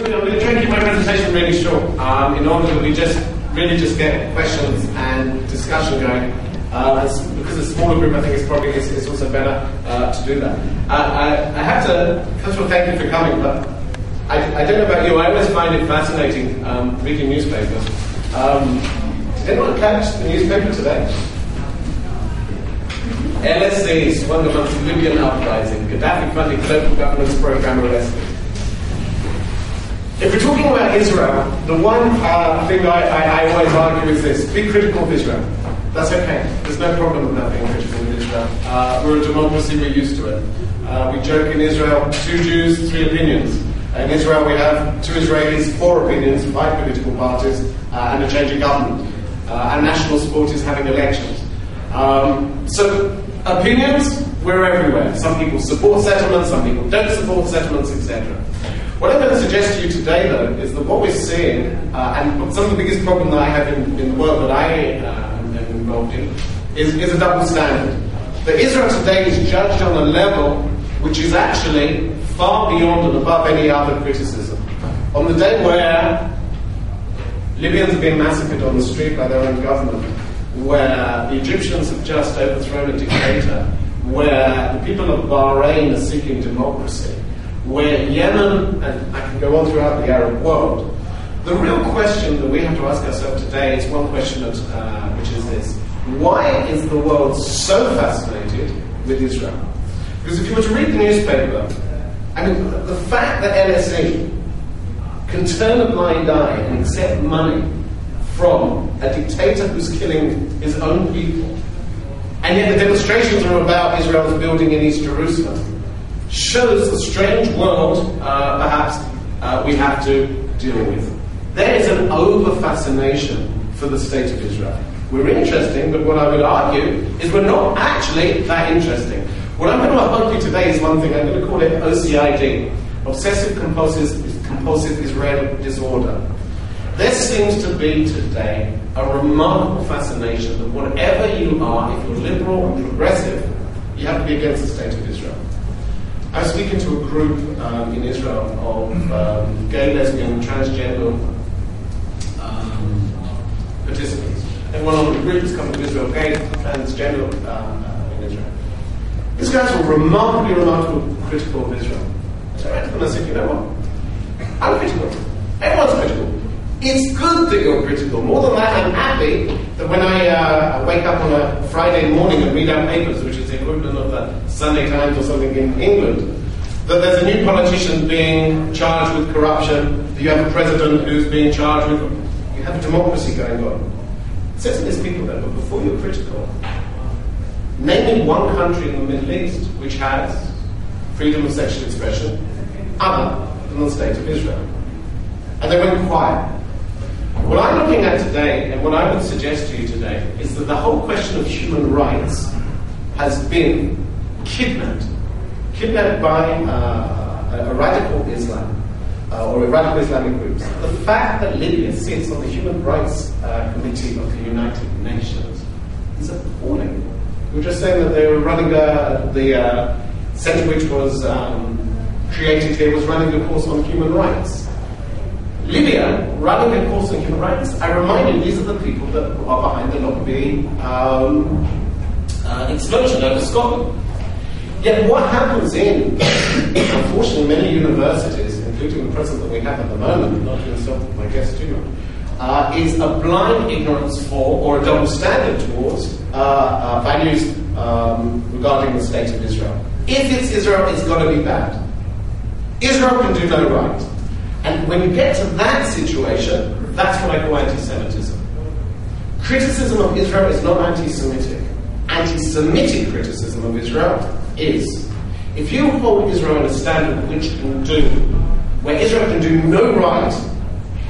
going to try and keep my presentation really short in order that we really just get questions and discussion going. Because a smaller group, I think it's also better to do that. I have to, first of all, thank you for coming, but I don't know about you, I always find it fascinating reading newspapers. Did anyone catch the newspaper today? LSCs, 1 month Libyan uprising, Gaddafi-funded local government's program arrested. If we're talking about Israel, the one thing I always argue is this: be critical of Israel. That's okay. There's no problem with that being critical of Israel. We're a democracy, we're used to it. We joke in Israel, 2 Jews, 3 opinions. In Israel we have 2 Israelis, 4 opinions, 5 political parties, and a change of government. And national sport is having elections. So opinions, we're everywhere. Some people support settlements, some people don't support settlements, etc. What I'm going to suggest to you today, though, is that what we're seeing, and some of the biggest problem that I have in the world that I am involved in, is a double standard. That Israel today is judged on a level which is actually far beyond and above any other criticism. On the day where Libyans are being massacred on the street by their own government, where the Egyptians have just overthrown a dictator, where the people of Bahrain are seeking democracy, where Yemen, and I can go on throughout the Arab world, the real question that we have to ask ourselves today is one question which is this: why is the world so fascinated with Israel? Because if you were to read the newspaper, I mean, the fact that LSE can turn a blind eye and accept money from a dictator who's killing his own people, and yet the demonstrations are about Israel's building in East Jerusalem, shows the strange world perhaps we have to deal with. There is an over-fascination for the state of Israel. We're interesting, but what I would argue is we're not actually that interesting. What I'm going to argue today is one thing. I'm going to call it OCID, Obsessive Compulsive Israel Disorder. There seems to be today a remarkable fascination that whatever you are, if you're liberal and progressive, you have to be against the state of Israel. I was speaking to a group in Israel of gay, lesbian, transgender participants. Everyone on the group is coming to Israel, gay, transgender in Israel. These guys were remarkably critical of Israel. So I went to them and I said, you know what? I'm critical. Everyone's critical. It's good that you're critical. More than that, I'm happy that when I wake up on a Friday morning and read our papers, which is the equivalent of the Sunday Times or something in England, that there's a new politician being charged with corruption, that you have a president who's being charged with... You have a democracy going on. Certainly there's people there, but before you're critical, name me one country in the Middle East which has freedom of sexual expression other than the state of Israel. And they went quiet. What I'm looking at today, and what I would suggest to you today, is that the whole question of human rights has been kidnapped by a radical Islam, or a radical Islamic groups. The fact that Libya sits on the Human Rights Committee of the United Nations is appalling. We were just saying that they were running the centre which was created here was running a course on human rights. Libya, running a course on human rights, I remind you, these are the people that are behind the Lockerbie explosion over Scotland. Yet what happens in, unfortunately, many universities, including the present that we have at the moment, not to insult my guest too much, is a blind ignorance for, or a double standard towards, values regarding the state of Israel. If it's Israel, it's got to be bad. Israel can do no right. And when you get to that situation, that's what I call anti-Semitism. Criticism of Israel is not anti-Semitic. Anti-Semitic criticism of Israel is. If you hold Israel in a standard which can do, where Israel can do no right,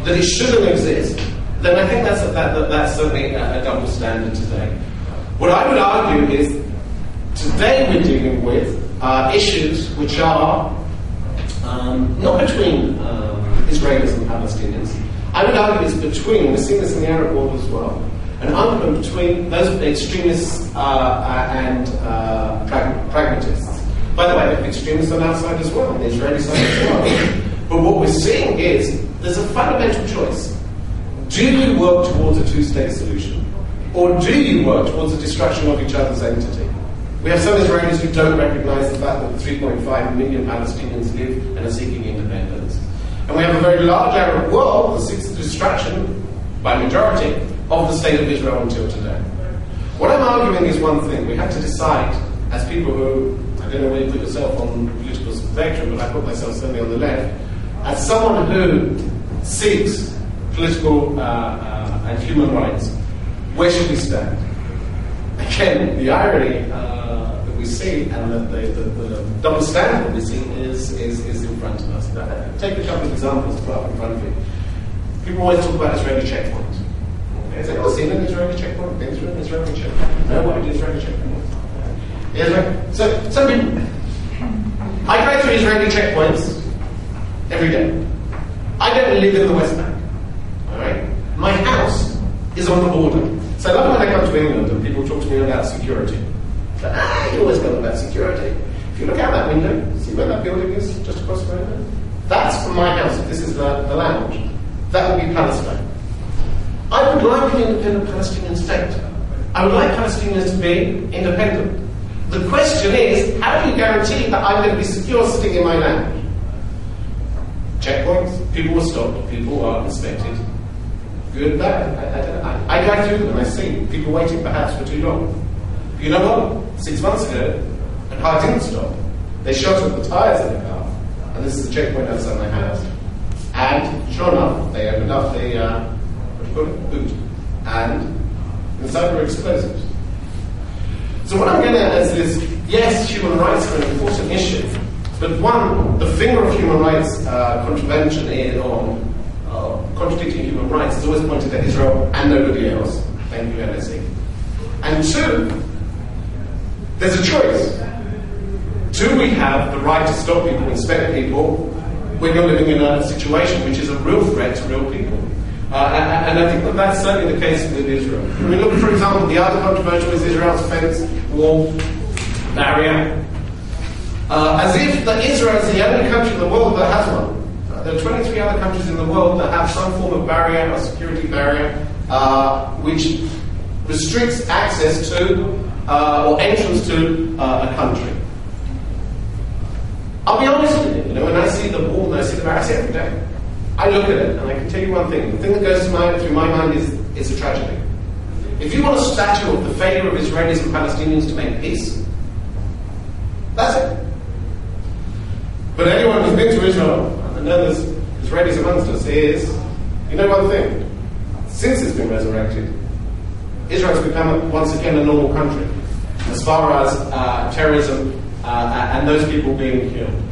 that it shouldn't exist, then I think that's certainly a double standard today. What I would argue is, today we're dealing with issues which are not between Israelis and Palestinians. I would argue it's between, we're seeing this in the Arab world as well, an argument between those extremists and pragmatists. By the way, extremists on our side as well, on the Israeli side as well. But what we're seeing is, there's a fundamental choice. Do you work towards a two-state solution? Or do you work towards the destruction of each other's entity? We have some Israelis who don't recognize the fact that 3.5 million Palestinians live and are seeking independence. And we have a very large Arab world that seeks the destruction, by majority, of the state of Israel until today. What I'm arguing is one thing. We have to decide, as people who, I don't know where you put yourself on the political spectrum, but I put myself certainly on the left, as someone who seeks political and human rights, where should we stand? Again, the irony that we see and the double standard that we see is in front of us. Take a couple of examples to put up in front of you. People always talk about Israeli checkpoints. They say, oh, seen an Israeli checkpoint? Been through an Israeli checkpoint? No, why did Israeli checkpoint? So, some people, I go through Israeli checkpoints every day. I don't live in the West Bank. Alright? My house is on the border. So I love when I come to England and people talk to me about security. You always go about security. If you look out that window, see where that building is just across the window? That's from my house. This is the lounge. That would be Palestine. I would like an independent Palestinian state. I would like Palestinians to be independent. The question is, how do you guarantee that I'm going to be secure sitting in my lounge? Checkpoints, people are stopped, people are inspected. Good, bad. I drive through them and I see people waiting perhaps for too long. You know what? 6 months ago, a car didn't stop. They shot up the tyres of the car. And this is a checkpoint outside my house. And sure enough, they opened up the boot. And inside were explosives. So what I'm getting at is yes, human rights are an important issue. But one, the finger of human rights contravention on contradicting human rights is always pointed at Israel and nobody else. Thank you, LSE. And two, there's a choice. Do we have the right to stop people, inspect people, when you're living in a situation which is a real threat to real people? And I think that that's certainly the case with Israel. When we look, for example, the other controversial is Israel's fence, wall, barrier. As if that Israel is the only country in the world that has one. There are 23 other countries in the world that have some form of barrier or security barrier which restricts access to or entrance to a country. I'll be honest with you, when I see the wall and I see the barrier, I see it every day. I look at it and I can tell you one thing. The thing that goes through my mind is a tragedy. If you want a statue of the failure of Israelis and Palestinians to make peace, that's it. But anyone who's been to Israel, and I know there's Israelis amongst us, you know one thing. Since it's been resurrected, Israel's become once again a normal country as far as terrorism and those people being killed.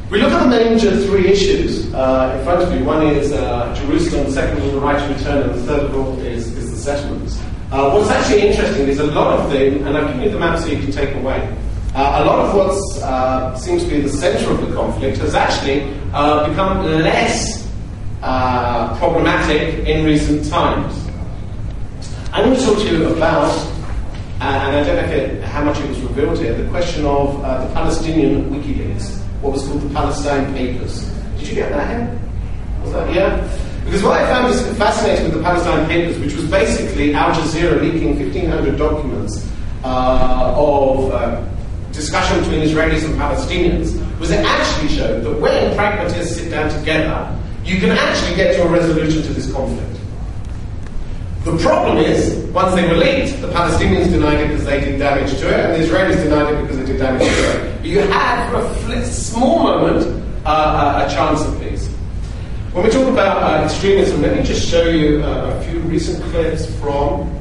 We look at the major three issues in front of you. One is Jerusalem, second is the right to return, and the third of all is the settlements. What's actually interesting is a lot of them, and I've given you the map so you can take away, a lot of what seems to be the center of the conflict has actually become less problematic in recent times. I'm going to talk to you about, and I don't know how much it was revealed here, the question of the Palestinian WikiLeaks, what was called the Palestine Papers. Did you get that here? Was that, yeah? Because what I found is fascinating with the Palestine Papers, which was basically Al Jazeera leaking 1,500 documents of discussion between Israelis and Palestinians, was it actually showed that when pragmatists sit down together, you can actually get to a resolution to this conflict. The problem is, once they were leaked, the Palestinians denied it because they did damage to it, and the Israelis denied it because they did damage to it. But you had, for a small moment, a chance of peace. When we talk about extremism, let me just show you a few recent clips from